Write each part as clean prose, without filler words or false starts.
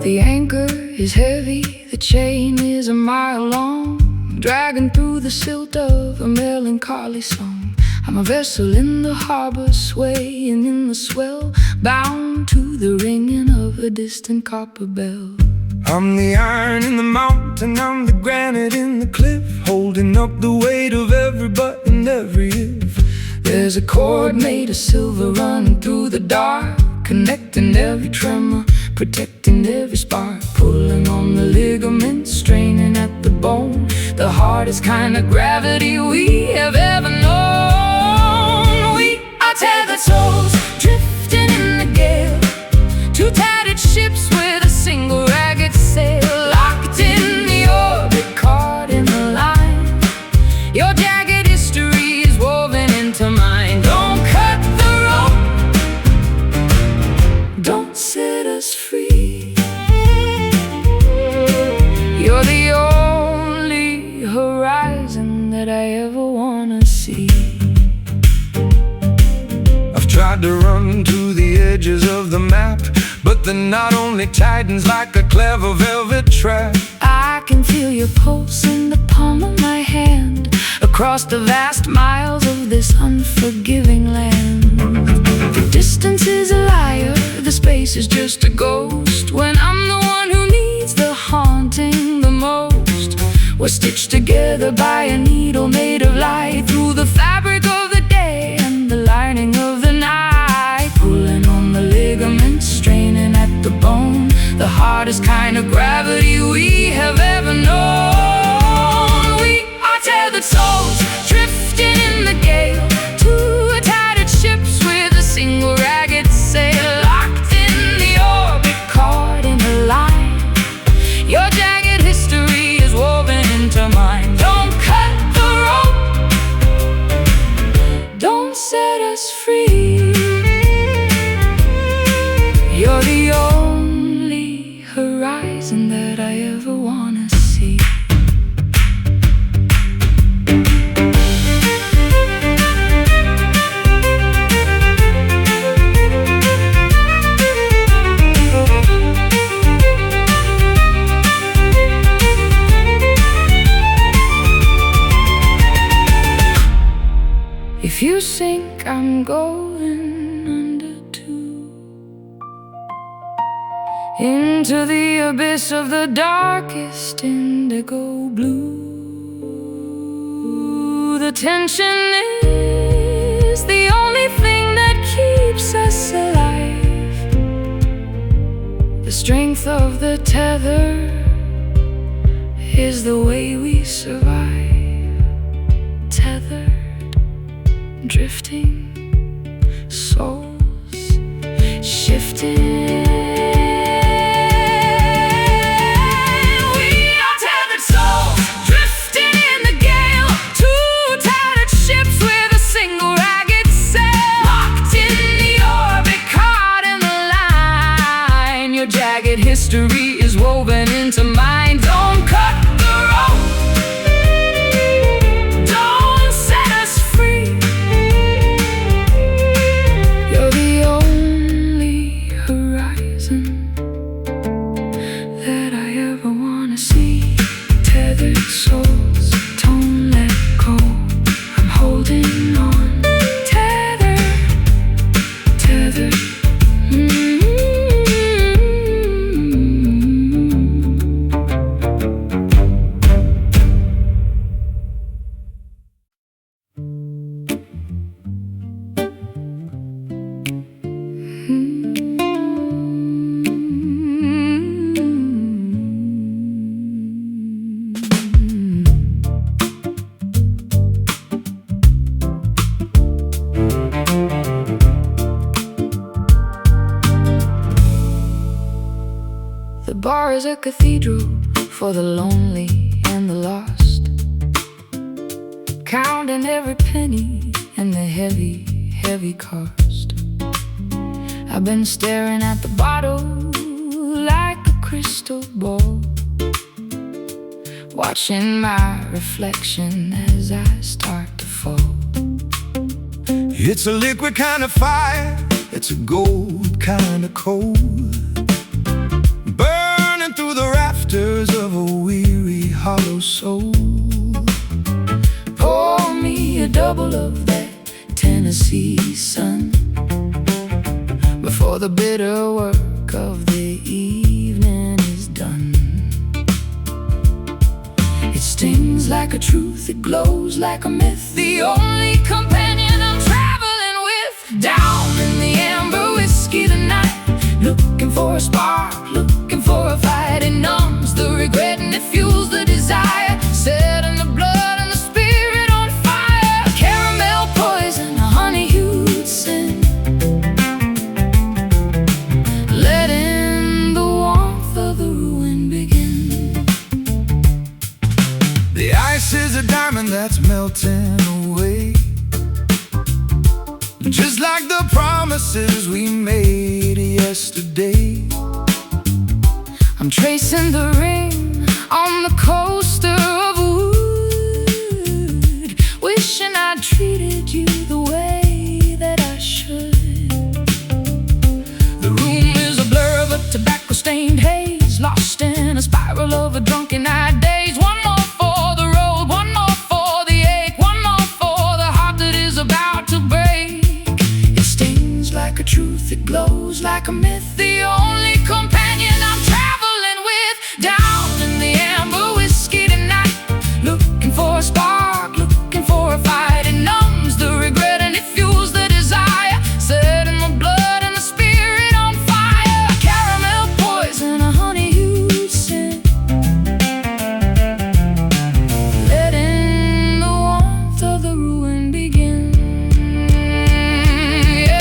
The anchor is heavy, the chain is a mile long, dragging through the silt of a melancholy song. I'm a vessel in the harbor, swaying in the swell, bound to the ringing of a distant copper bell. I'm the iron in the mountain, I'm the granite in the cliff, holding up the weight of every but and every if. There's a cord made of silver running through the dark, connecting every tremor, protecting every spark, pulling on the ligaments, straining at the bone. The hardest kind of gravity we have ever known. We are tethered souls, drifting in the gale, two tattered ships with a single ragged sail, locked in the orbit, caught in the line. Your jagged history is woven into mine. Don't cut the rope, don't set us free. You're the only horizon that I ever wanna see. I've tried to run to the edges of the map, but the knot only tightens like a clever velvet trap. I can feel your pulse in the palm of my hand, across the vast miles of this unforgiving land. The distance is a liar, the space is just a ghost, when I'm the one who needs the haunting the most. We're stitched together by a needle made of light, through the fabric of the day and the lining of the night, pulling on the ligaments, straining at the bone. The hardest kind of gravity we have ever known. We are tethered souls, drifting in the gale, two tattered ships with a single ragged sail, locked in the orbit, caught in a line. Your jagged history is woven into mine. Don't cut the rope, don't set us free. You're the only horizon that I ever wanna see. If you sink, I'm going under too, into the abyss of the darkest indigo blue. The tension is the only thing that keeps us alive. The strength of the tether is the way we survive. Tethered, drifting, souls shifting. We are tethered souls, drifting in the gale, two tattered ships with a single ragged sail, locked in the orbit, caught in the line. Your jagged history is woven into mine. Don't cut the rope, don't set us free. You're the only horizon that I ever wanna see. Tethered souls, don't let go, I'm holding on. Tethered, tethered. The bar is a cathedral for the lonely and the lost, counting every penny and the heavy, heavy cost. I've been staring at the bottle like a crystal ball, watching my reflection as I start to fall. It's a liquid kind of fire, it's a gold kind of cold. Burn chapters of a weary, hollow soul. Pour me a double of that Tennessee sun before the bitter work of the evening is done. It stings like a truth, it glows like a myth, the only companion I'm traveling with. Down in the amber whiskey tonight, looking for a spark, looking for a fight. It numbs the regret and it fuels the desire, setting the blood and the spirit on fire. Caramel poison, a honey-hued sin, letting the warmth of the ruin begin. The ice is a diamond that's melting away, just like the promises we made yesterday. I'm tracing the ring on the coaster of wood, wishing I'd treated you the way that I should. The room is a blur of a tobacco-stained haze, lost in a spiral of a drunken-eyed daze. One more for the road, one more for the ache, one more for the heart that is about to break. It stings like a truth, it glows like a myth, the only companion I'm traveling with. Down in the amber whiskey tonight, looking for a spark, looking for a fight. It numbs the regret and it fuels the desire, setting the blood and the spirit on fire. Caramel poison, a honey-hued sin, letting the warmth of the ruin begin. Yeah.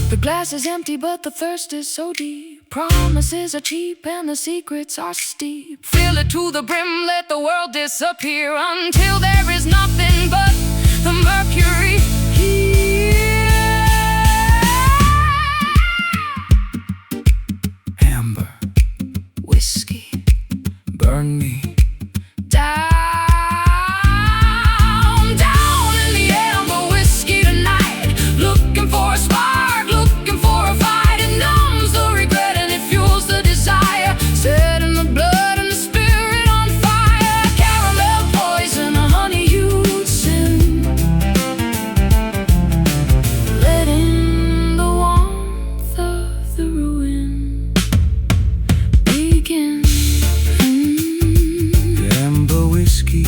The glass is empty, but the thirst is so deep. Promises are cheap and the secrets are steep. Fill it to the brim, let the world disappear until there is nothing but the mercury here. Amber, Whiskey burn me. down, down in the amber whiskey tonight, looking for a spark, looking for a fight. It numbs the regret and it fuels the desire, setting the blood and the spirit on fire. Caramel poison, a honey-hued sin, letting the warmth of the ruin begin. Amber whiskey,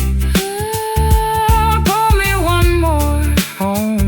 Pour me one more. home.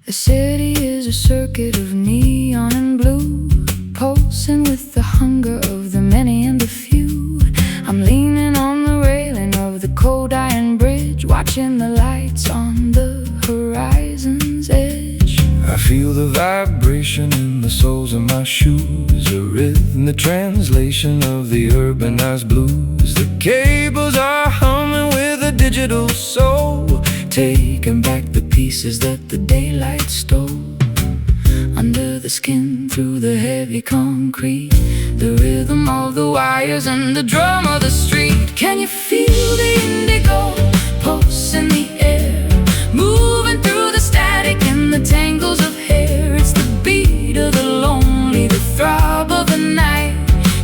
The city is a circuit of neon and blue, pulsing with the hunger of the many and the few. I'm leaning on the railing of the cold iron bridge, watching the lights on the horizon's edge. I feel the vibration in the soles of my shoes, a rhythm, the translation of the urbanized blues. The cables are humming with a digital soul, taking back the pieces that the daylight stole. Under the skin, through the heavy concrete, the rhythm of the wires and the drum of the street. Can you feel the indigo pulse in the air, moving through the static and the tangles of hair? It's the beat of the lonely, the throb of the night,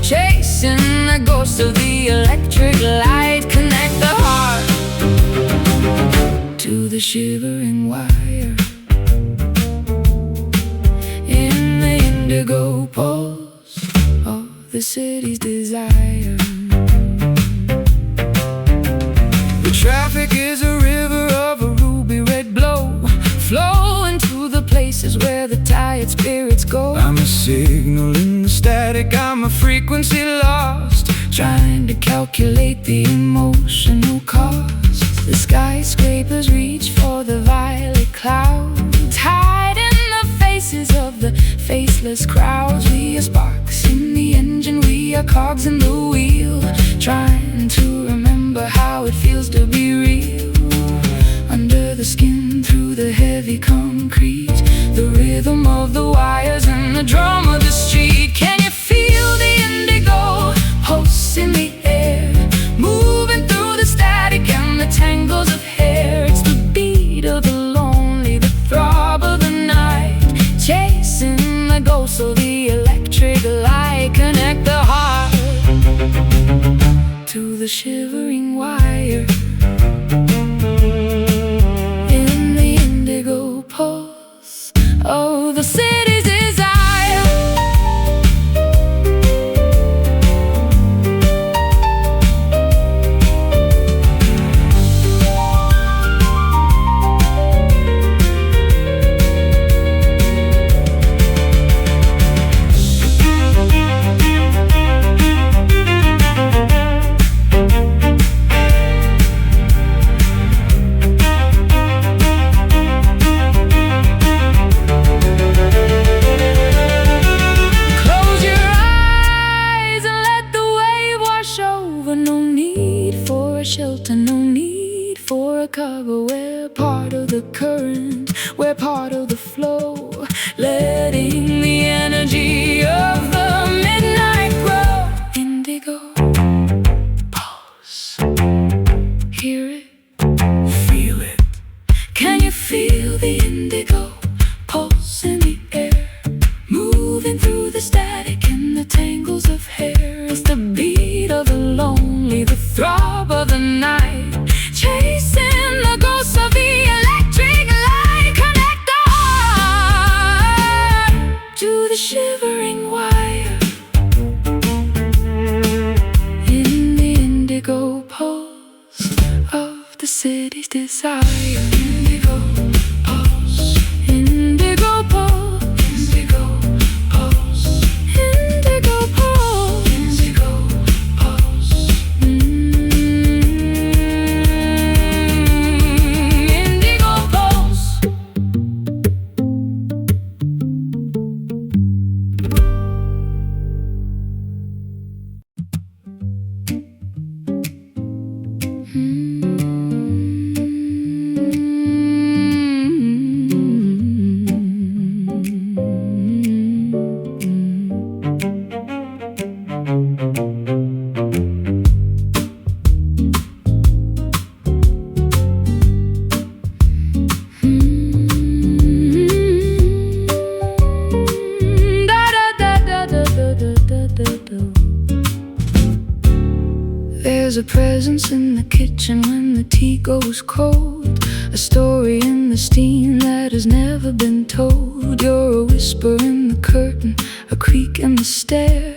chasing the ghost of the electric light. Connect the heart to the shivering wire in the indigo pulse of the city's desire. go. I'm a signal in the static, I'm a frequency lost, trying to calculate the emotional cost. The skyscrapers reach for the violet clouds, hide in the faces of the faceless crowds. We are sparks in the engine, we are cogs in the wheel, trying to remember how it feels to be real. Under the skin, through the heavy concrete, the rhythm of the wires and the drum of the street. Can you feel the indigo pulse in the air, moving through the static and the tangles of hair? It's the beat of the lonely, the throb of the night, chasing the ghost of the electric light. Connect the heart to the shivering wire, in the indigo pulse of the city's desire. Shelter, no need for a cover. We're part of the current, we're part of the flow, letting the energy of the midnight grow. Indigo pulse, hear it, feel it. Can you feel the indigo pulse in the air, moving through the static and the tangles of hair? It's the beat of the lonely, the throb of the night, chasing the ghosts of the electric light. Connect the heart to the shivering wire, in the indigo pulse of the city's desire. Indigo pulse, indigo pulse, indigo pulse, indigo pulse, indigo pulse. Indigo pulse. There's a presence in the kitchen when the tea goes cold, a story in the steam that has never been told. You're a whisper in the curtain, a creak in the stair.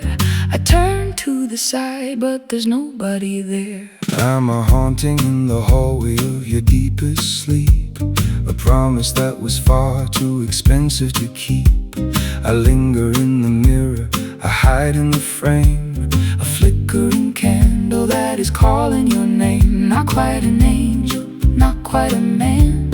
I turn to the side, but there's nobody there. I'm a haunting in the hallway of your deepest sleep, a promise that was far too expensive to keep. I linger in the mirror, I hide in the frame, a flickering candle that is calling your name. Not quite an angel, not quite a man,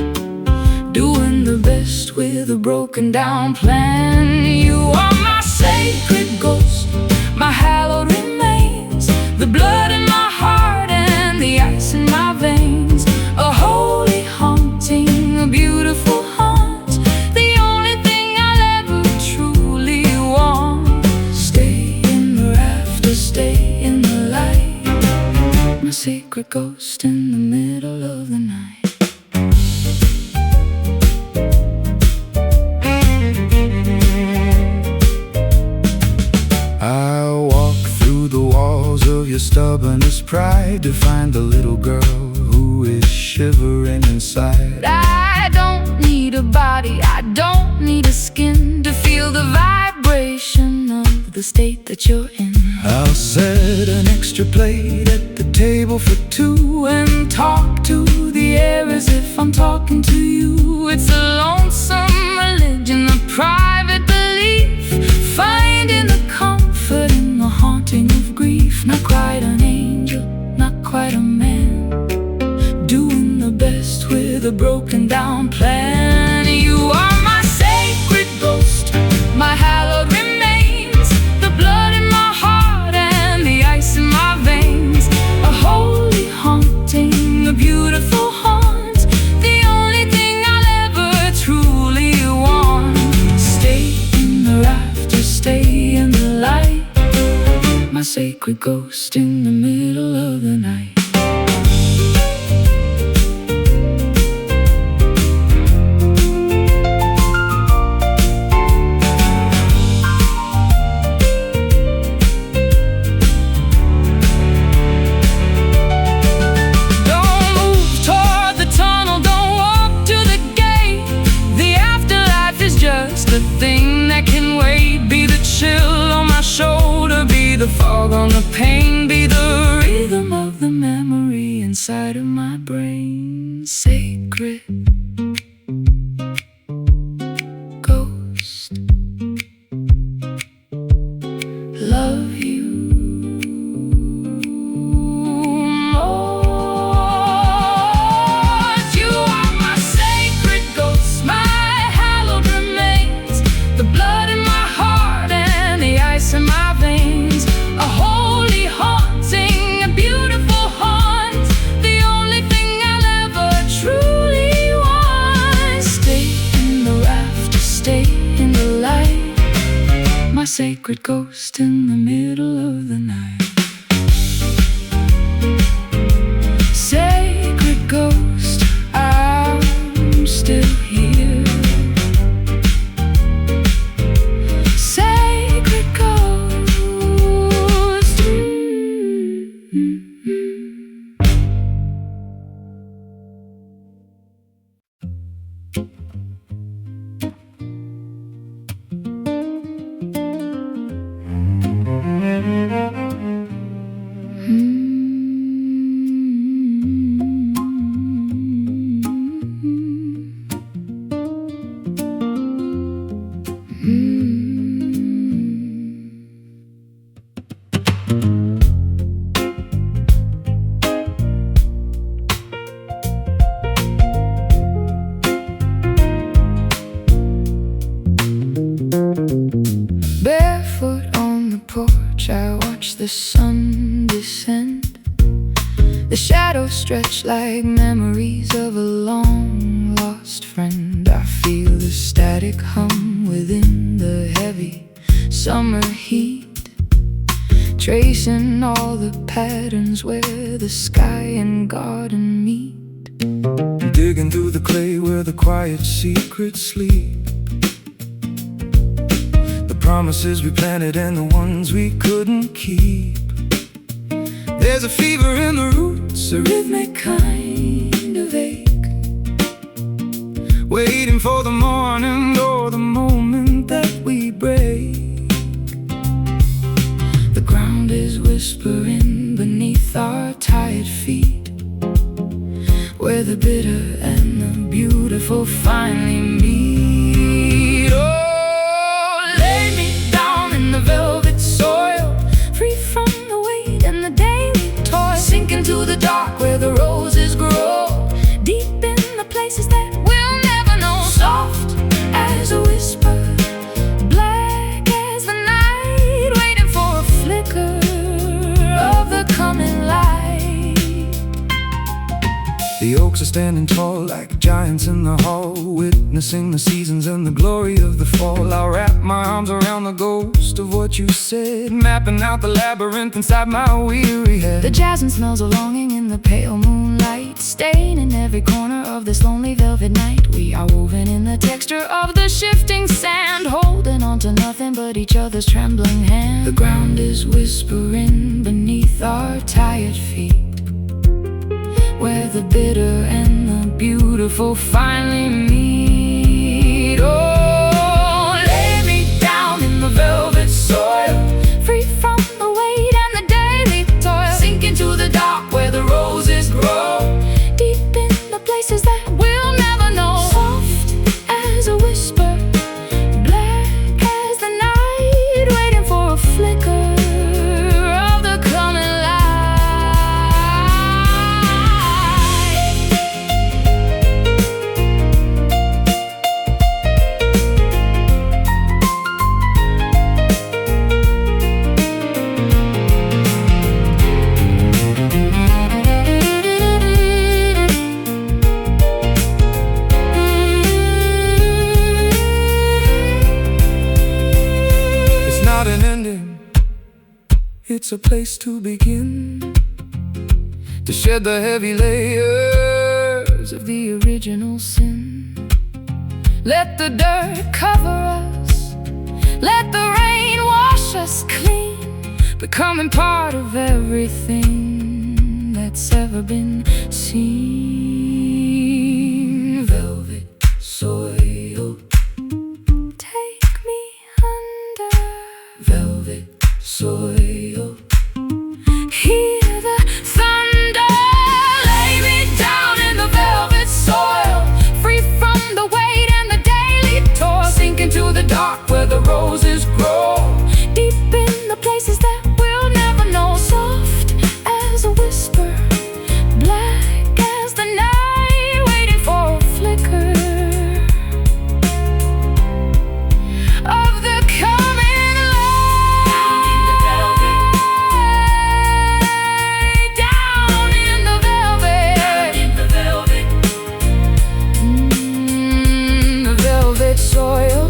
doing the best with a broken down plan. You are my sacred ghost, my hallowed remains, the blood in my heart and the ice in my veins. A holy haunting, a beautiful haunt, the only thing I'll ever truly want. Stay in the rafters, stay in the light, my secret ghost in the middle of the night. I walk through the walls of your stubbornest pride to find the little girl who is shivering inside. I don't need a body, I don't need a skin to feel the vibration of the state that you're in. I'll set an extra plate at the table for two and talk to the air as if I'm talking to you. It's a lonesome religion, a private belief finding the comfort in the haunting of grief. Not quite an angel, not quite a man, doing the best with a broken down plan. You are my sacred ghost, my hallowed remains, the blood in my heart and the ice in my veins. A holy haunting, a beautiful haunt, the only thing I'll ever truly want. Stay in the rafters, stay in the light, my sacred ghost in the middle of the night. The fog on the pain, be the rhythm of the memory inside of my brain. Sacred ghost, love you more. You are my sacred ghost, my hallowed remains, the blood in my heart and the ice in my veins. A holy haunting, a beautiful haunt, the only thing I'll ever truly want. Stay in the rafters, stay in the light, my sacred ghost in the middle of the night. Sacred ghost, I'm still here. Sacred ghost. Barefoot on the porch, I watch the sun descend. The shadows stretch like memories of a long lost friend. I feel the static hum within the heavy summer heat, tracing all the patterns where the sky and garden meet. Digging through the clay where the quiet secrets sleep, promises we planted and the ones we couldn't keep. There's a fever in the roots, a rhythmic kind of ache, waiting for the morning or the moment that we break. The ground is whispering beneath our tired feet, where the bitter and the beautiful finally meet. Oh, velvet soil, free from the weight and the daily toil, sink into the dark where the roses grow, deep in the places that we'll never know. Soft as a whisper, black as the night, waiting for a flicker of the coming light. The oaks are standing tall like giants in the hall, witnessing the seasons and the glory of the fall. I'll wrap my arms around the ghost of what you said, mapping out the labyrinth inside my weary head. The jasmine smells of longing in the pale moonlight, staining every corner of this lonely velvet night. We are woven in the texture of the shifting sand, holding on to nothing but each other's trembling hand. The ground is whispering beneath our tired feet, where the bitter and the beautiful finally meet. Oh, lay me down in the velvet soil, free from the weight and the daily toil, sink into the dark where the roses grow, deep in the places that we'll never know. Soft as a whisper, black as the night, a place to begin, to shed the heavy layers of the original sin. Let the dirt cover us, let the rain wash us clean, becoming part of everything that's ever been seen. Velvet soil, take me under. velvet soil. Hear the thunder, lay me down in the velvet soil, free from the weight and the daily toil. Sink into the dark where the roses grow, Deep in the places that we'll never know. Soft as a whisper, black as the night, waiting for a flicker of the coming light. Down in the velvet, the velvet soil.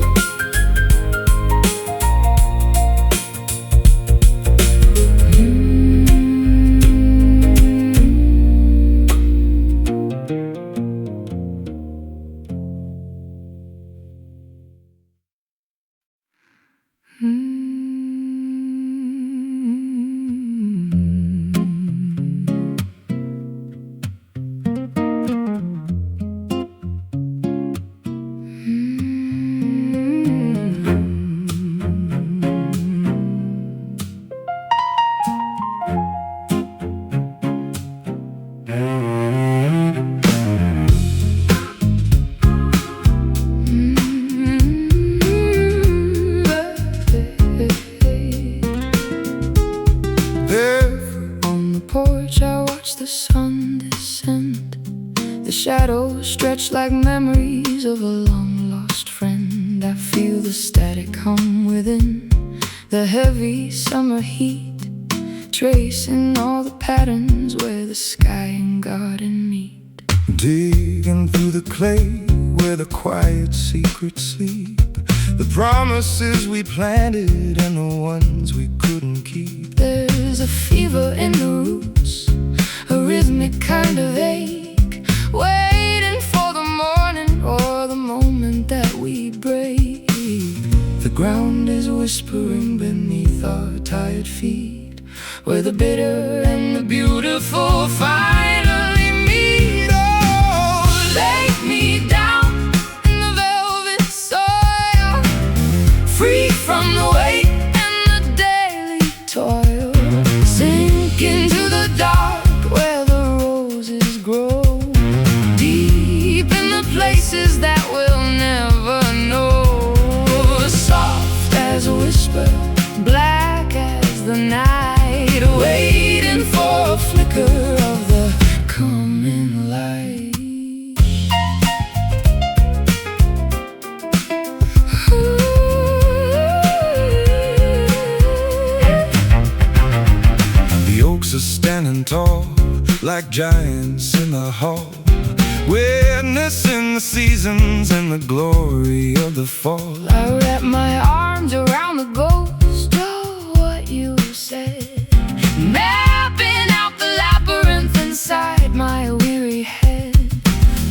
On the porch I watch the sun descend. The shadows stretch like memories of a long-lost friend. I feel the static hum within, the heavy summer heat, tracing all the patterns where the sky and garden meet. Digging through the clay where the quiet secrets sleep, the promises we planted and the ones we couldn't keep. There's a fever in the roots, a rhythmic kind of ache, waiting for the morning or the moment that we break. The ground is whispering beneath our tired feet, where the bitter and the beautiful finally meet. Oh, Lay me down in the velvet soil, free from the weight and the daily toil. Sink into the dark where the roses grow, deep in the places that we'll never know. Soft as a whisper, black as the night, waiting for a flicker of the coming light. the oaks are standing tall like giants in the hall, witnessing the seasons and the glory of the fall. I wrap my arms around the ghost of what you said, mapping out the labyrinth inside my weary head.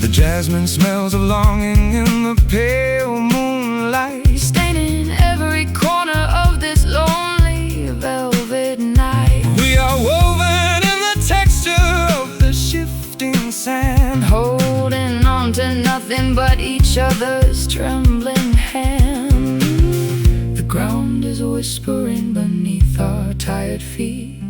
The jasmine smells of longing in the pale moonlight, Staining every corner of this lonely velvet night. we are woven in the texture of the shifting sand, Holding on to nothing but each other's trembling hand. the ground is whispering beneath our tired feet,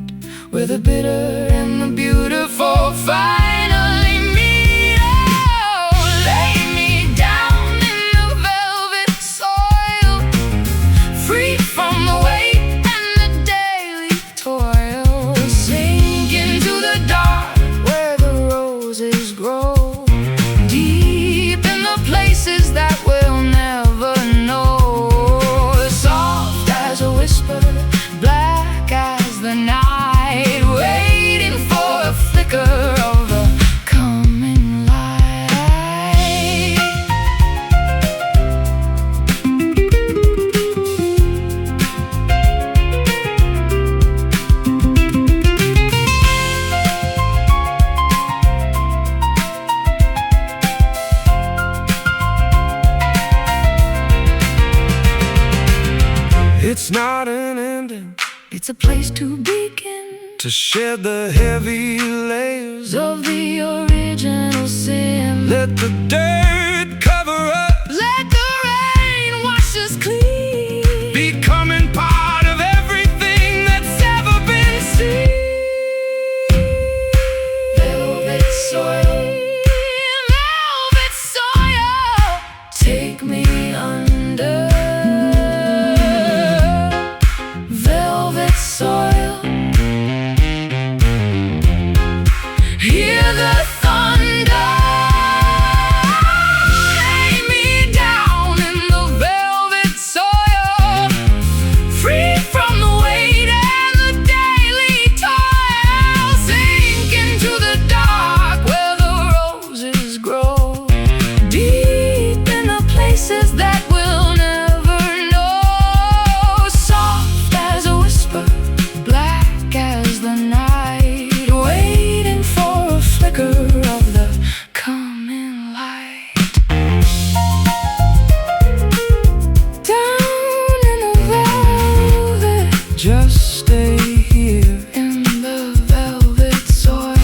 where the bitter and the beautiful finally meet. Oh, lay me down in the velvet soil, free from the weight and the daily toil. Sink into the dark where the roses grow, deep in the places that we'll never know. Soft as a whisper, black as the night, waiting for a flicker of the it's a place to begin, to shed the heavy layers of the original sin. Let the dirt cover us, Let the rain wash us clean, becoming part of everything that's ever been seen. Velvet soil, velvet soil, take me under. Velvet soil, hear the thunder, lay me down in the velvet soil, free from the weight and the daily toil, sink into the dark where the roses grow, deep in the places that we'll never know, soft as a whisper, black as the night, waiting for a flicker of the coming light. Down in the velvet, Just stay here. in the velvet soil.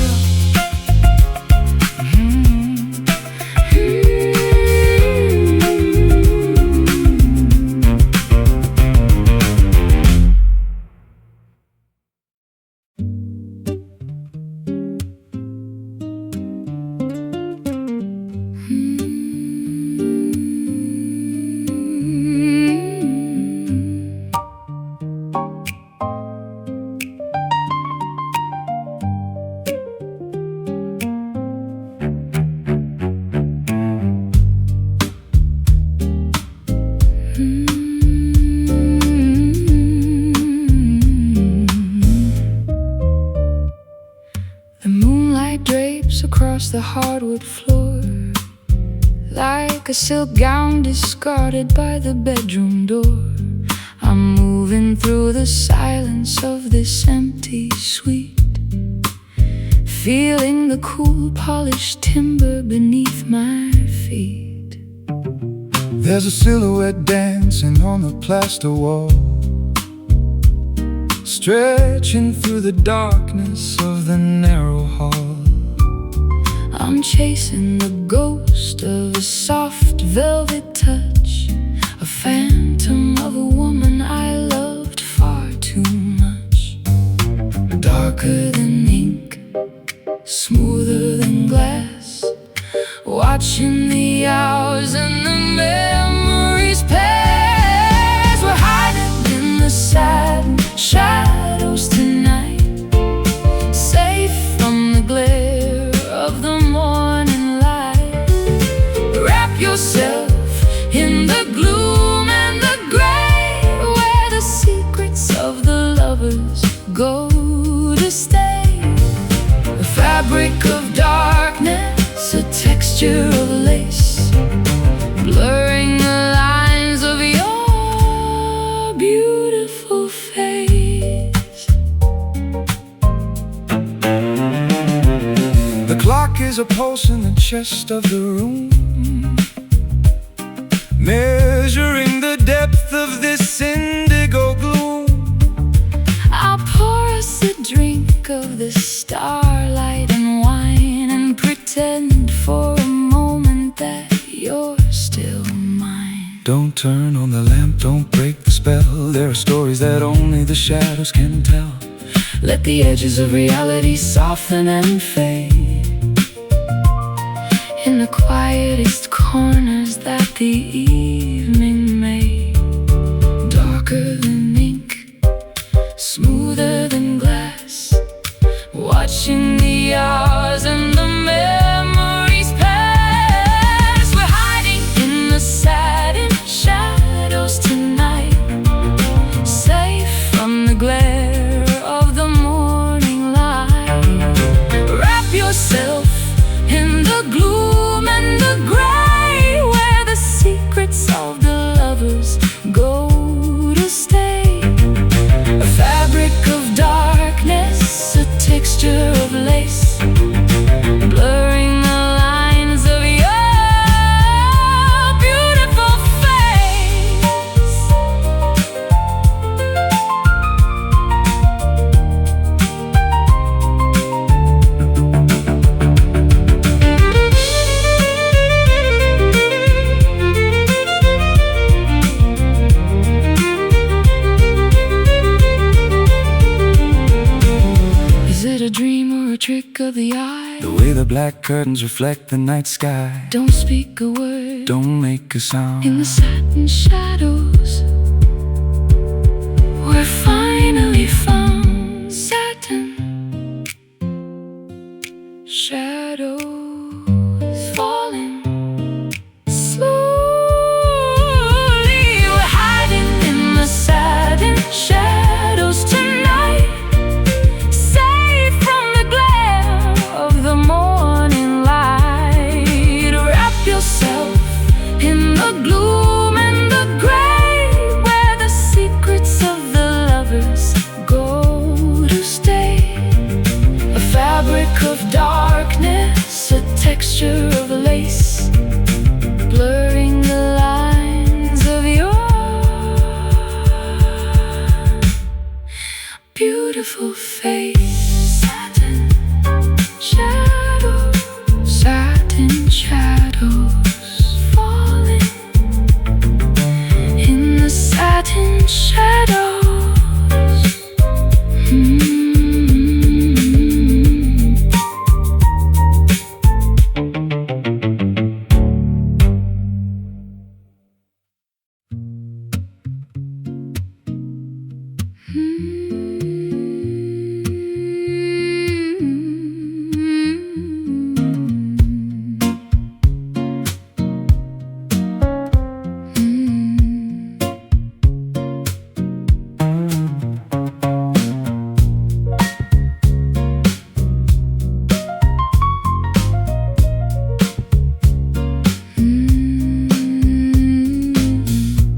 The moonlight drapes across the hardwood floor like a silk gown discarded by the bedroom door. I'm moving through the silence of this empty suite, feeling the cool polished timber beneath my feet. There's a silhouette dancing on the plaster wall, stretching through the darkness of the narrow hall. I'm chasing the ghost of a soft velvet touch, a phantom of a woman I loved far too much. Darker than ink, smoother than glass, watching the hours and the memories pass. We're hiding in the sad shadows tonight, safe from the glare of the morning light. Wrap yourself in the gloom and the gray, where the secrets of the lovers go to stay. A fabric of darkness, a texture of lace, blurring the lines of your beautiful face. The clock is a pulse in the chest of the room, measuring the depth of this indigo gloom. I'll pour us a drink of the starlight and wine, and pretend for a moment that you're still mine. Don't turn on the lamp, don't break the spell. There are stories that only the shadows can tell. Let the edges of reality soften and fade in the quietest corners that the evening made. Darker than ink, smoother than glass, watching the hours and the memories pass. We're hiding in the saddened shadows tonight, safe from the glare of the morning light. Wrap yourself in the gloom and the gray, where the secrets of the lovers go to stay. A fabric of darkness, a texture of lace, trick of the eye, the way the black curtains reflect the night sky. Don't speak a word, don't make a sound. In the satin shadows, we're finally found. Satin shadows falling slowly. We're hiding in the satin shadows tonight, safe from the glare of the morning light. Wrap yourself in the gloom and the gray, where the secrets of the lovers go to stay. A fabric of darkness, a texture of lace, blurring the lines of your beautiful face. Satin shadows, satin shadows falling in the satin shadows.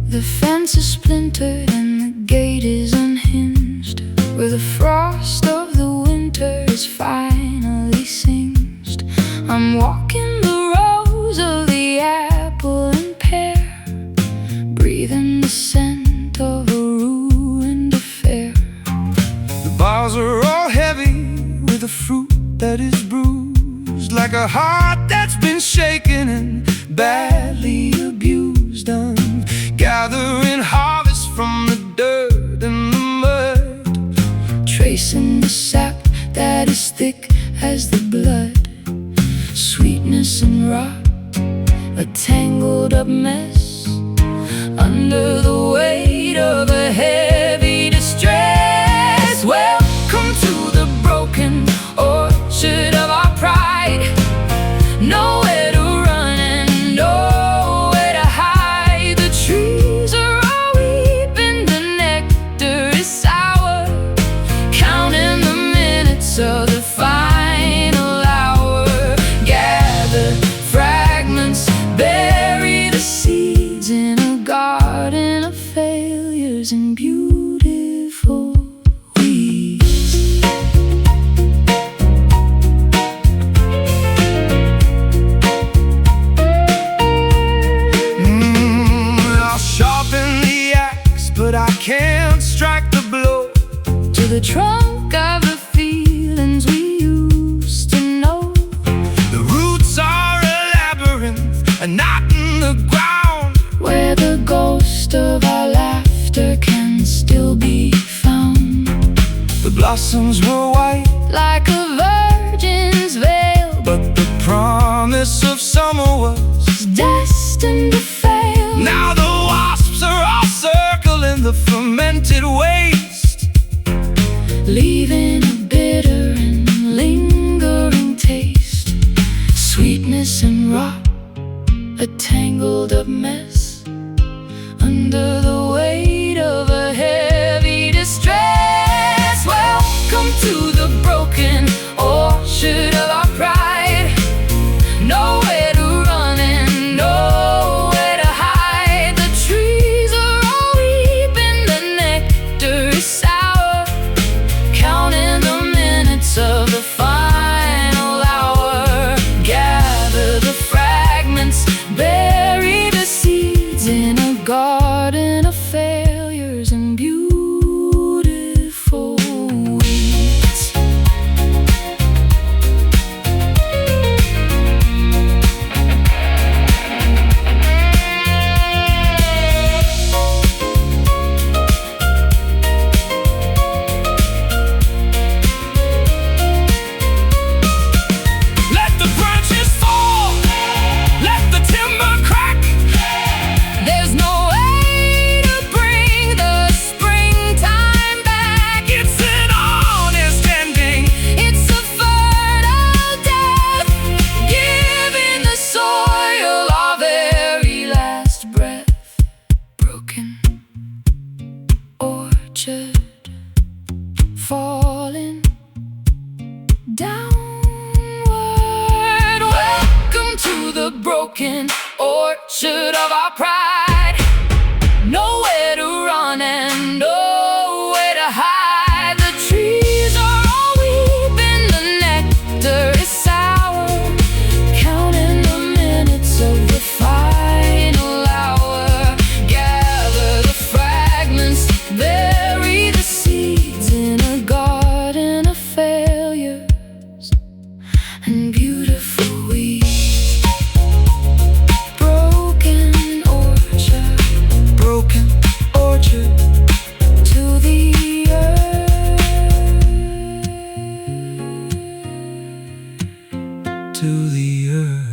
The fence is splintered and the gate is unhinged, where the frost of the winter is finally singed. I'm walking the rows of the apple and pear, breathing the scent of a ruined affair. The boughs are all heavy with a fruit that is bruised, like a heart that's been shaken and badly abused. I'm gathering harvest from the dirt and the mud, tracing the sap that is thick as the blood. Sweetness and rot, a tangled up mess, under the weight of a heavy distress. Welcome to the broken orchard of our pride. Nowhere to run and nowhere to hide. The trees are all weeping, the nectar is sour, counting the minutes of the final hour. Gather fragments, bury the seeds in a garden of failures and beauty. broken orchard of our pride. Nowhere to run and nowhere to hide. The trees are all weeping, the nectar is sour, counting the minutes of the final hour. Gather the fragments, bury the seeds in a garden of failures and beautiful weeds. Broken orchard to the earth, To the earth.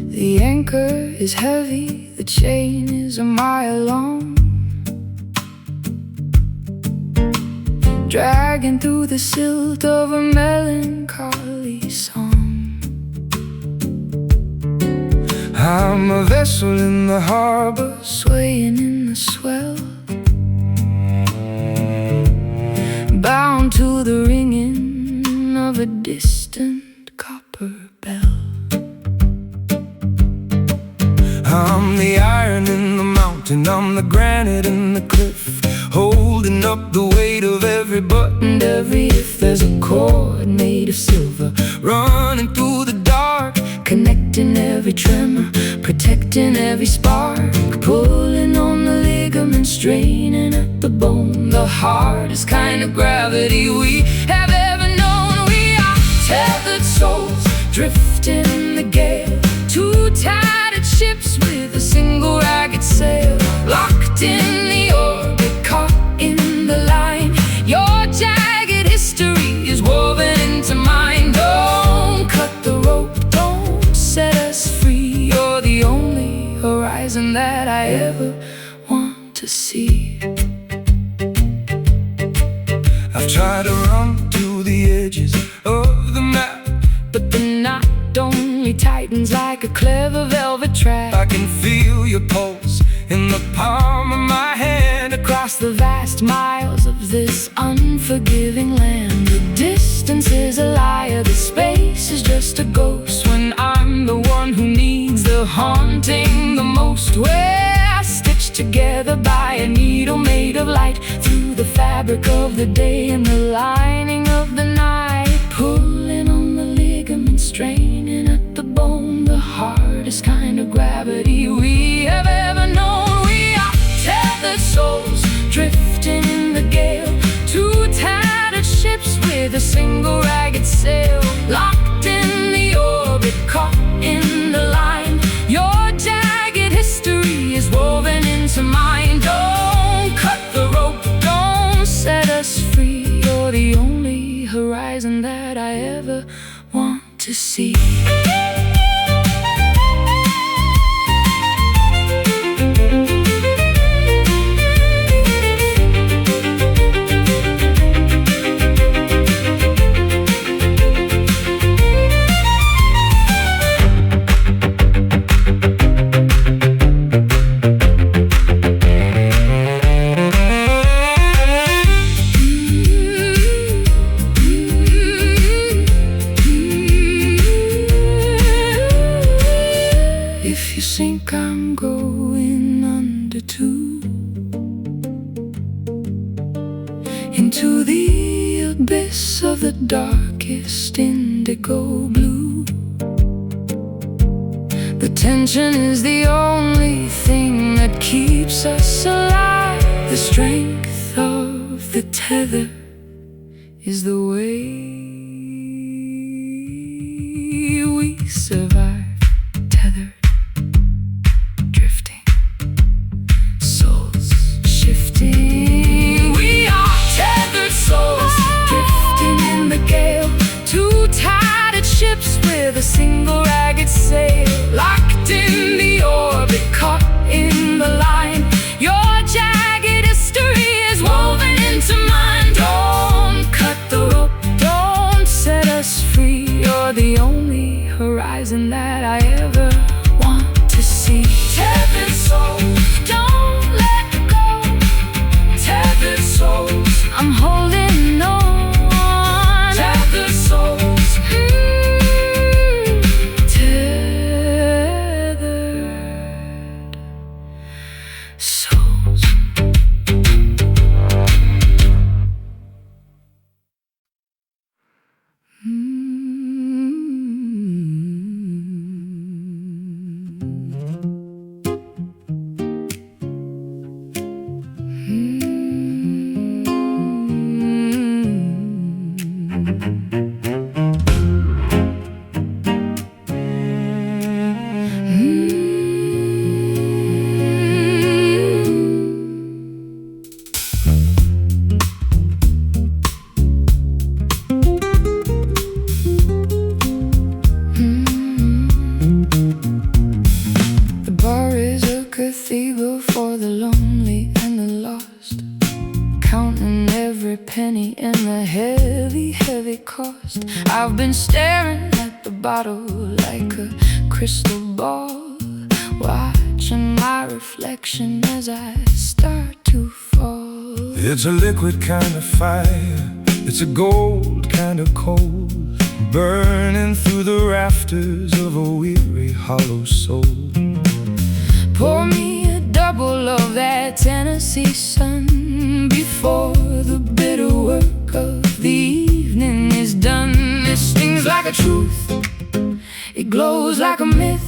The anchor is heavy, the chain is a mile long, dragging through the silt of a melancholy song. I'm a vessel in the harbor, Swaying in the swell, bound to the ringing of a distant copper bell. I'm the iron in the mountain, I'm the granite in the cliff, holding up the weight of every button, And every if there's a chord made of silver, running through the dark, connecting every tremor, protecting every spark, pulling on the ligament, straining at the bone. The hardest kind of gravity we have ever known. We are tethered souls, drifting in the gale, two tattered ships with a single ragged sail, locked in the orbit, caught in the line. Your jagged history is woven into mine. Don't cut the rope, don't set us free. You're the only horizon that I ever want to see. I've tried to run to the edges of the map, But the knot only tightens like a clever velvet trap. I can feel your pulse in the palm of my hand, Across the vast miles of this unforgiving land. The distance is a liar, the space is just a ghost, when I'm the one who needs the haunting the most. We're stitched together by a needle made of light, through the fabric of the day and the lining of the night, pulling on the ligament, straining at the bone. The hardest kind of gravity we have ever known. We are tethered souls, drifting in the gale, two tattered ships with a single ragged sail, locked in the orbit, caught in the line. Your jagged history is woven into mine. Don't cut the rope, don't set us free. You're the only horizon that I ever want to see. If you sink, I'm going under too, into the abyss of the darkest indigo blue. The tension is the only thing that keeps us alive. The strength of the tether is the way we survive. Tethered, drifting, souls shifting. cathedral for the lonely and the lost, counting every penny and the heavy, heavy cost. I've been staring at the bottle like a crystal ball, watching my reflection as I start to fall. It's a liquid kind of fire, it's a gold kind of cold, burning through the rafters of a weary, hollow soul. Pour me a double of that Tennessee sun before the bitter work of the evening is done. It stings like a truth, it glows like a myth,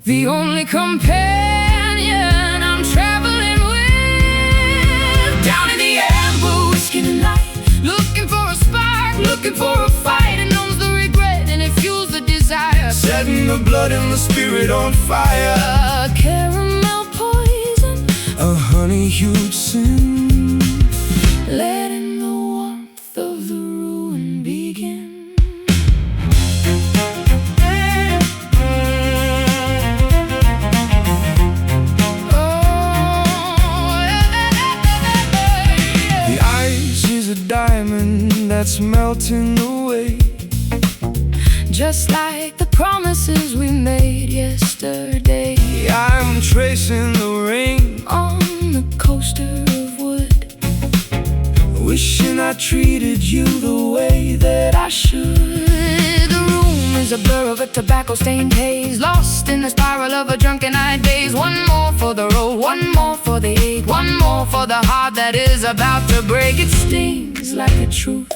the only companion I'm traveling with. Down in the amber, whiskey tonight, looking for a spark, looking for a fight. It numbs the regret and it fuels the desire, setting the blood and the spirit on fire. A caramel poison, a honey-hued sin, letting the warmth of the ruin begin. The ice is a diamond that's melting away, just like the promises we made yesterday. I'm tracing the rain on the coaster of wood, wishing I treated you the way that I should. The room is a blur of a tobacco-stained haze, lost in the spiral of a drunken-eyed daze. One more for the road, one more for the ache, one more for the heart that is about to break. It stings like a truth,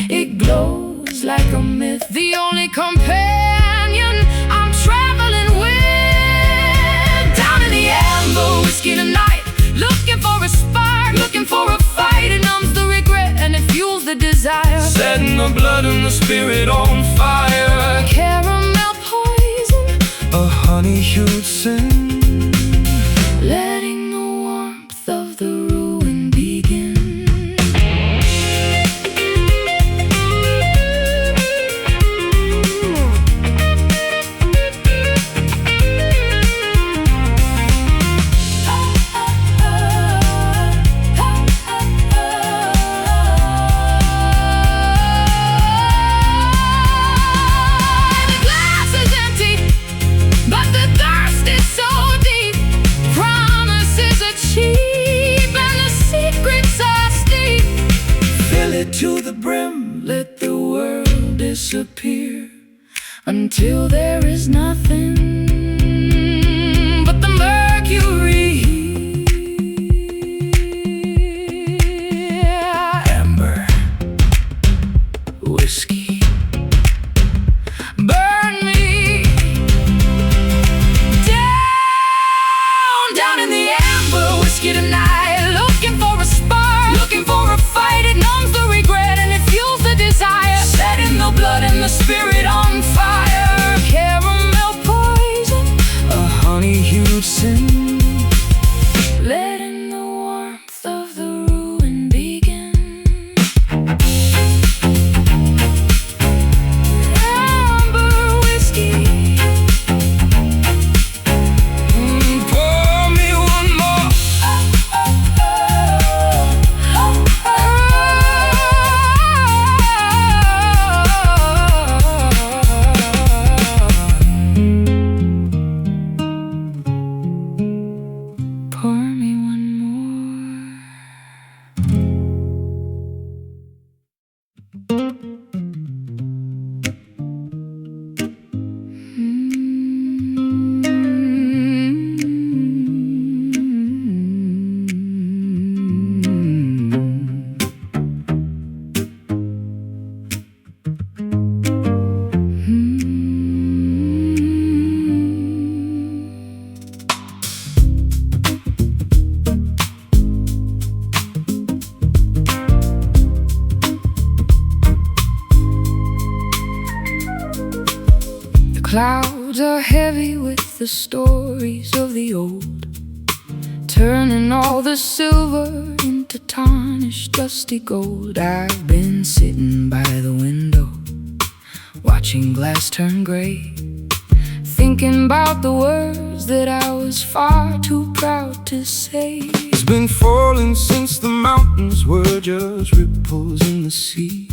it glows like a myth, the only companion I'm traveling with. Down in the amber, whiskey tonight, looking for a spark, looking for a fight. It numbs the regret and it fuels the desire, setting the blood and the spirit on fire. Caramel poison, a honey-hued sin, letting the warmth of the ruin begin. To the brim, Let the world disappear until there is nothing but the mercury. amber, Whiskey, burn me down, down in the amber. Whiskey tonight, looking for a spark, looking for a fight. It numbs the regret and it fuels the desire, setting the blood and the spirit on fire. Caramel poison, a honey-hued sin, letting the warmth of the ruin begin. Amber whiskey, pour me one more. pour me one more. Clouds are heavy with the stories of the old, turning all the silver into tarnished dusty gold. I've been sitting by the window, watching glass turn gray, thinking about the words that I was was far too proud to say. It's been falling since the mountains were just ripples in the sea.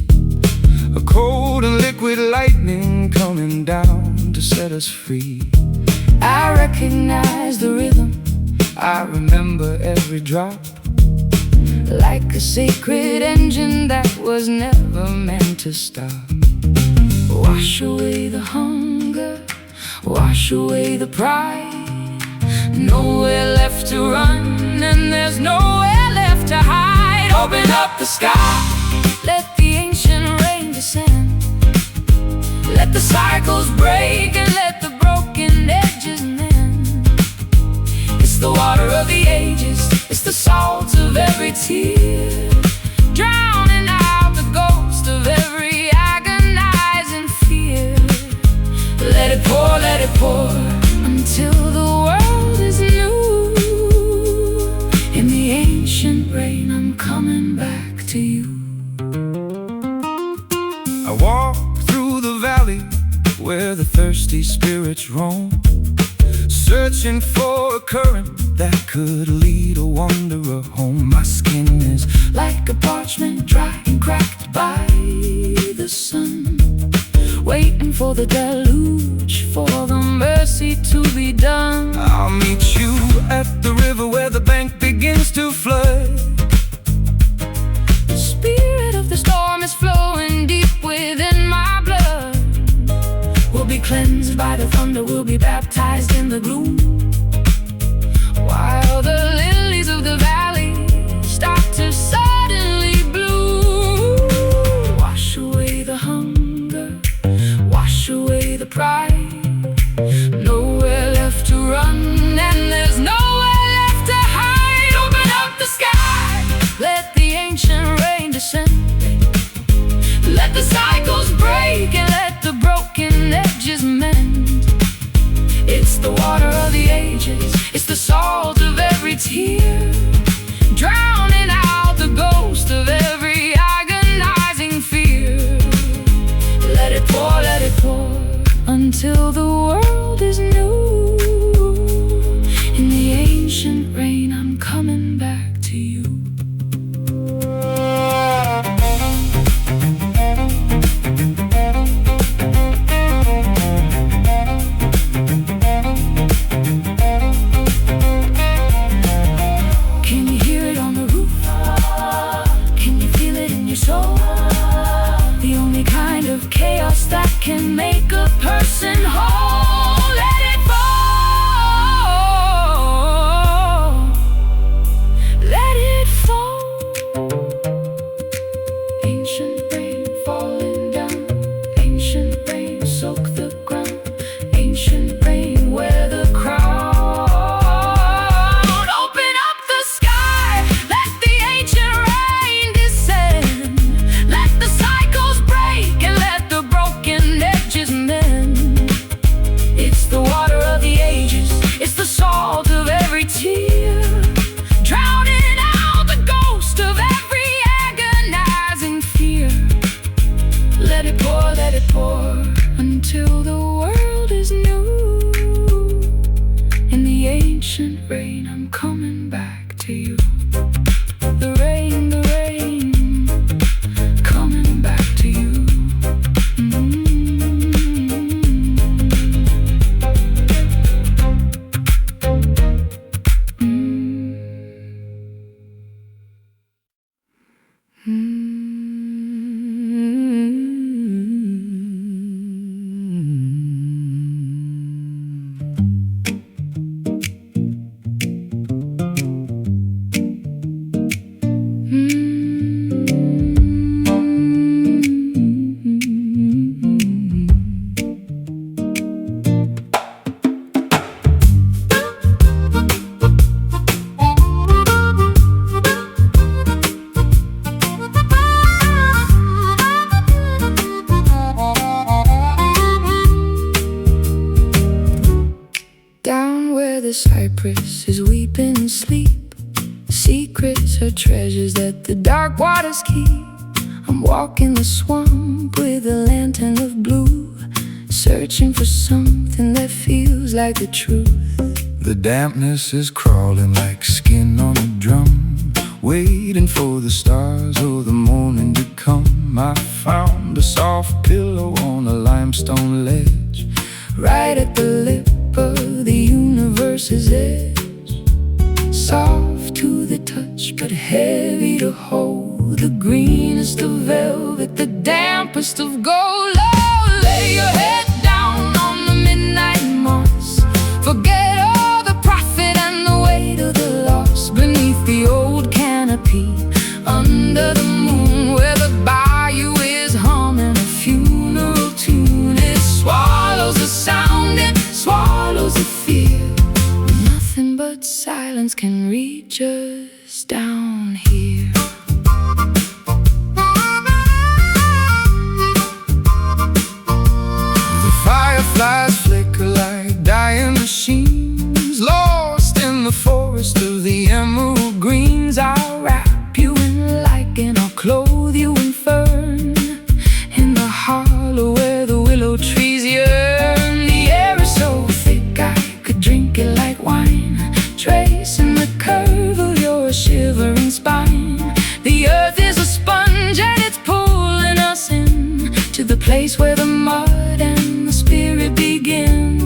A cold and liquid lightning coming down to set us free. I recognize the rhythm, I remember every drop, like a sacred engine that was never meant to stop. Wash away the hunger, wash away the pride. Nowhere left to run, and there's nowhere left to hide. Open up the sky, let the ancient rain descend. Let the cycles break and let the broken edges mend. It's the water of the ages, it's the salt of every tear, drowning out the ghost of every agonizing fear. Let it pour, until the world is new. In the ancient rain, I'm coming back to you. I walk through the valley where the thirsty spirits roam, searching for a current that could lead a wanderer home. My skin is like a parchment, dry and cracked by the sun, waiting for the deluge, for the mercy to be done. I'll meet you at the river where the bank begins to flood. The spirit of the storm is flowing deep within my blood. We'll be cleansed by the thunder, we'll be baptized in the gloom, while the lilies of the valley start to suddenly bloom. Wash away the hunger, wash away the pride. Nowhere left to run, and there's nowhere left to hide. Open up the sky, let the ancient rain descend. Let the cycles break and let the broken edges mend. It's the water of the ages, it's the salt of every tear, drowning out the ghost of every agonizing fear. Let it pour, until the world is new. In the ancient rain, I'm coming back to you. Can you hear it on the roof? Can you feel it in your soul? The only kind of chaos that can make a person whole. Let it fall, let it fall. Ancient rain falling down, ancient rain soak the ground, ancient rain wear the crown. Open up the sky, let the ancient rain descend. Let the cycles break and let the broken edges mend. It's the water of the ages, it's the salt of every tear, drowning out the ghost of every agonizing fear. Let it pour, until the world is new. In the ancient rain, I'm coming back to you. The rain, coming back to you. The cypress is weeping in sleep. Secrets are treasures that the dark waters keep. I'm walking the swamp with a lantern of blue, searching for something that feels like the truth. The dampness is crawling like skin on a drum, waiting for the stars or the morning to come. I found a soft pillow on a limestone ledge, right at the lip of the universe's edge. Soft to the touch, but heavy to hold. The greenest of velvet, the dampest of gold. Oh, lay your head down on the midnight moss. Forget all the profit and the weight of the loss. Beneath the old canopy, under the moon, where the bayou is humming a funeral tune. It swallows the sound, it swallows the fear. Nothing but silence can reach us down here. The fireflies flicker like dying machines, lost in the forest of the emerald greens. I'll wrap you in lichen, I'll clothe you in fern, in the hollow where the willow trees yearn. The air is so thick I could drink it like wine, tracing the curve of your shivering spine. The earth is a sponge and it's pulling us in to the place where the mud and the spirit begin.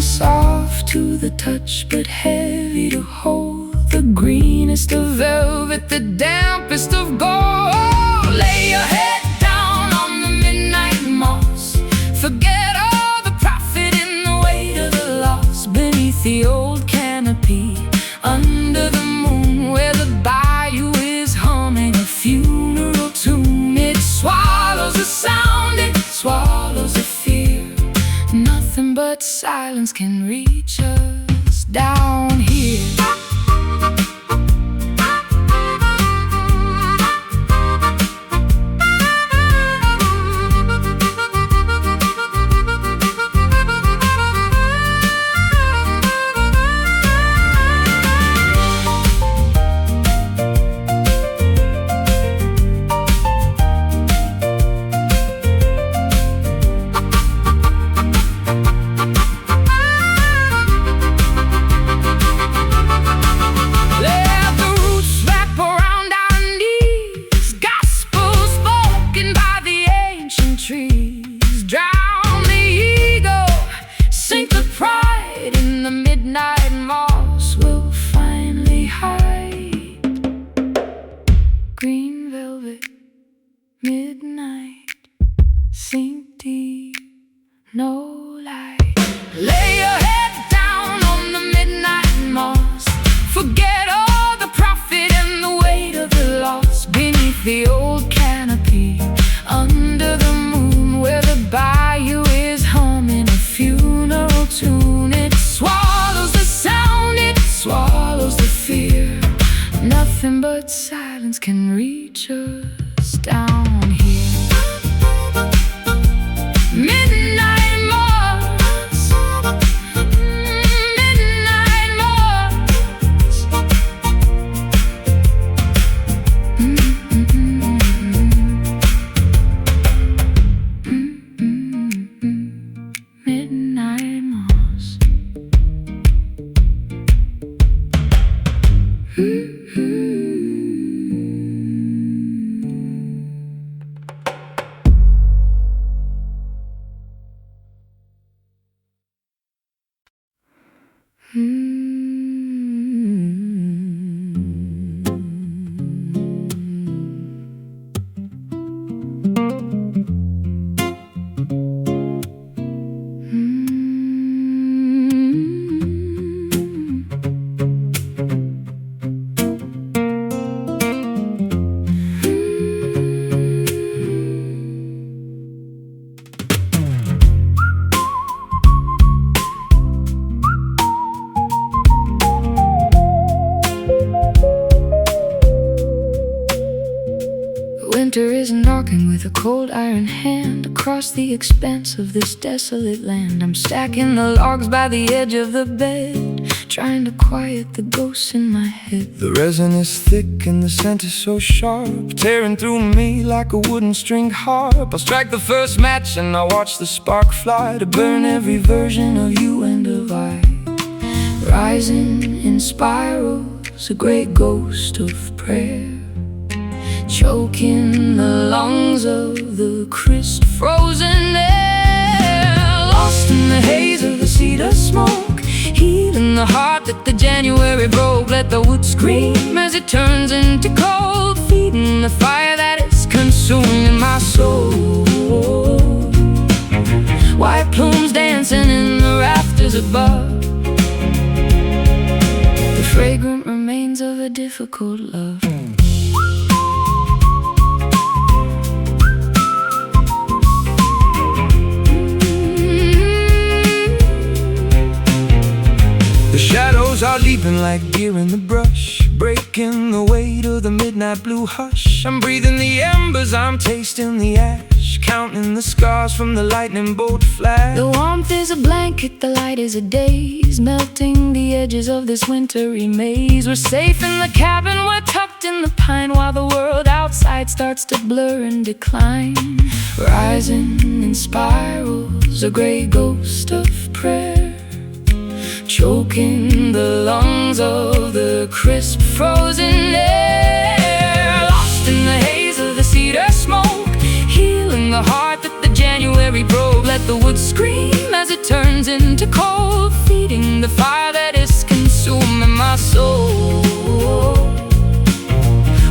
Soft to the touch, but heavy to hold. The greenest of velvet, the dampest of gold. Lay your head down on the midnight moss. Forget all the profit in the weight of the loss. Beneath the old canopy, under the moon, where the bayou is humming a funeral tune. It swallows the sound, it swallows the fear. Nothing but silence can reach us down here. Green velvet, midnight, sink deep, no light. Lay your head down on the midnight moss. Forget all the profit and the weight of the loss. Beneath the old canopy, under the moon, where the bayou is humming a funeral tune. It swallows the sound, it swallows the fear. Nothing but silence can reach us down here. Midnight moss, midnight moss. Midnight moss. Winter is knocking with a cold iron hand across the expanse of this desolate land. I'm stacking the logs by the edge of the bed, trying to quiet the ghosts in my head. The resin is thick and the scent is so sharp, tearing through me like a wooden string harp. I'll strike the first match and I'll watch the spark fly to burn every version of you and of I. rising in spirals, a great ghost of prayer, choking the lungs of the crisp frozen air. Lost in the haze of the cedar smoke, healing the heart that the January broke. Let the wood scream as it turns into cold, feeding the fire that is consuming my soul. White plumes dancing in the rafters above, the fragrant remains of a difficult love. The shadows are leaping like deer in the brush, breaking the weight of the midnight blue hush. I'm breathing the embers, I'm tasting the ash, counting the scars from the lightning bolt flash. The warmth is a blanket, the light is a daze, melting the edges of this wintry maze. We're safe in the cabin, we're tucked in the pine, while the world outside starts to blur and decline. Rising in spirals, a grey ghost of prayer, choking the lungs of the crisp frozen air. Lost in the haze of the cedar smoke, healing the heart that the January broke. Let the wood scream as it turns into cold, feeding the fire that is consuming my soul.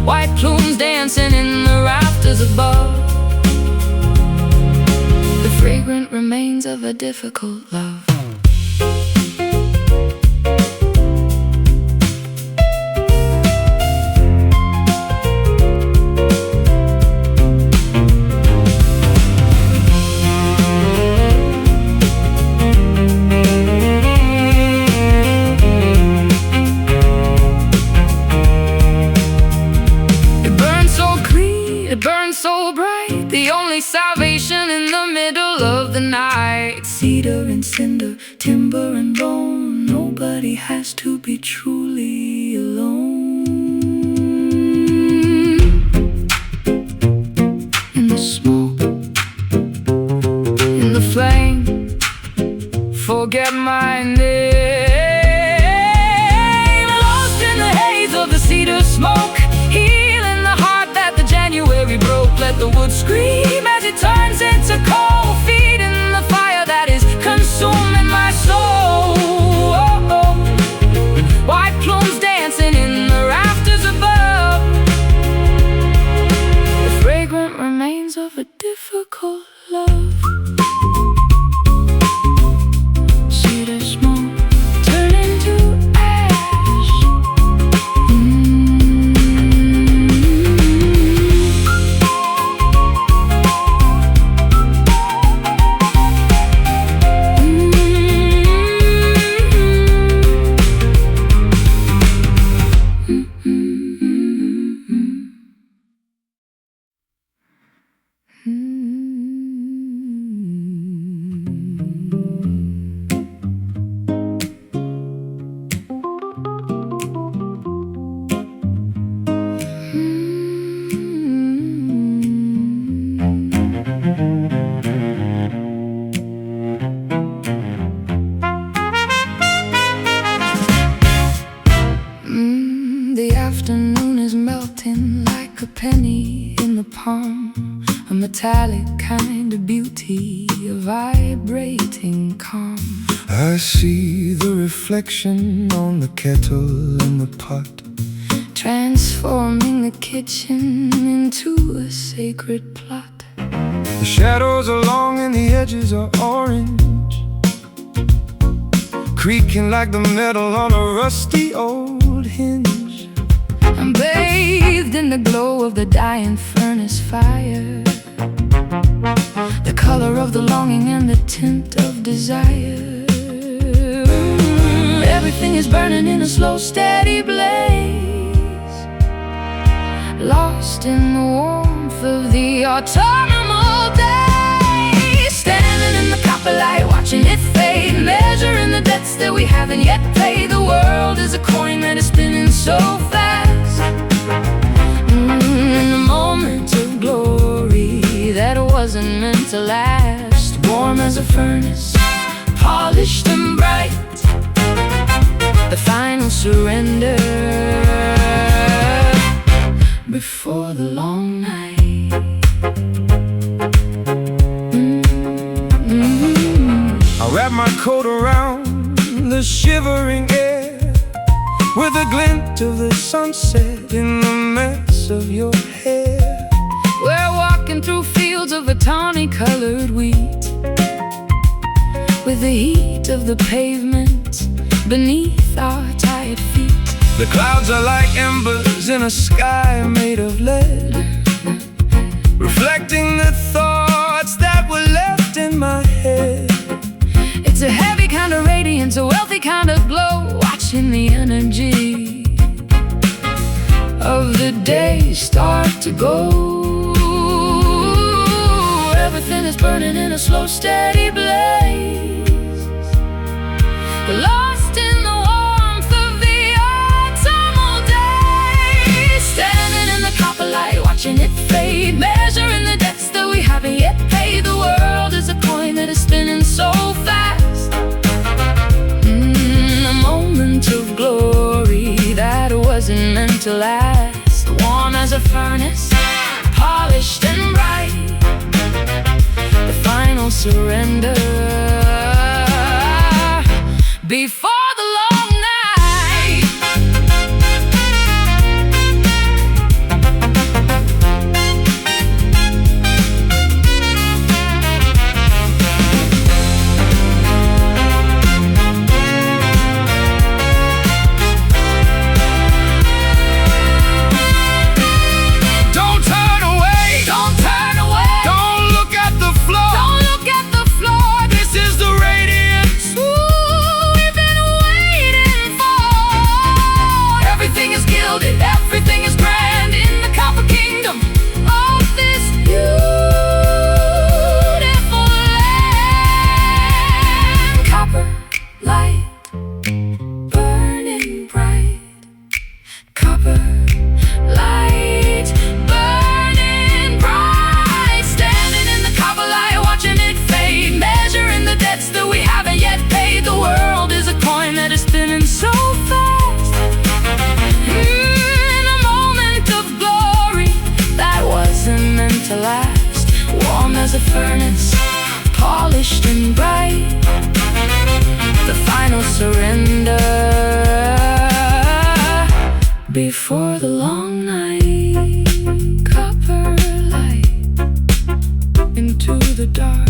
White plumes dancing in the rafters above, the fragrant remains of a difficult love. It burns so bright, the only salvation in the middle of the night. Cedar and cinder, timber and bone, nobody has to be truly alone. In the smoke, in the flame, forget my name. Lost in the haze of the cedar smoke, healing the heart that the January broke. Let the wood scream as it turns into cold, feeding the fire that is consuming my soul. White plumes dancing in the rafters above, the fragrant remains of a difficult love. Cedar smoke turning to ash. The afternoon is melting like a penny in the palm, a metallic kind of beauty, a vibrating calm. I see the reflection on the kettle and the pot, transforming the kitchen into a sacred plot. the shadows are long and the edges are orange, creaking like the metal on a rusty old hinge. I'm bathed in the glow of the dying furnace fire, the color of the longing and the tint of desire. Everything is burning in a slow, steady blaze, lost in the warmth of the autumnal day. Standing in the copper light, watching it fade, measuring the debts that we haven't yet paid. The world is a coin that is spinning so fast. In a moment of glory that wasn't meant to last, warm as a furnace, polished and bright, the surrender before the long night. I wrap my coat around the shivering air, with a glint of the sunset in the mess of your hair. We're walking through fields of a tawny-colored wheat, with the heat of the pavement beneath our tired feet. The clouds are like embers in a sky made of lead, reflecting the thoughts that were left in my head. It's a heavy kind of radiance, a wealthy kind of glow, watching the energy of the day start to go. Everything is burning in a slow, steady blaze, lost in the warmth of the autumnal day. Standing in the copper light, watching it fade, measuring the debts that we haven't yet paid. The world is a coin that is spinning so fast. A moment of glory that wasn't meant to last. Warm as a furnace, polished and bright, the final surrender before the long night. Don't turn away, Don't turn away, don't look at the floor. don't look at the floor. This is the radiance. Ooh, we've been waiting for. Everything is gilded, everything is grand in the copper kingdom of this beautiful land. Copper light burning bright, copper light burning bright. Standing in the copper light, watching it fade, measuring the debts that we haven't yet paid. The world is a coin that is spinning so fast. In a moment of glory that wasn't meant to last. Warm as a furnace, polished and bright, the final surrender before the long night. Copper light into the dark.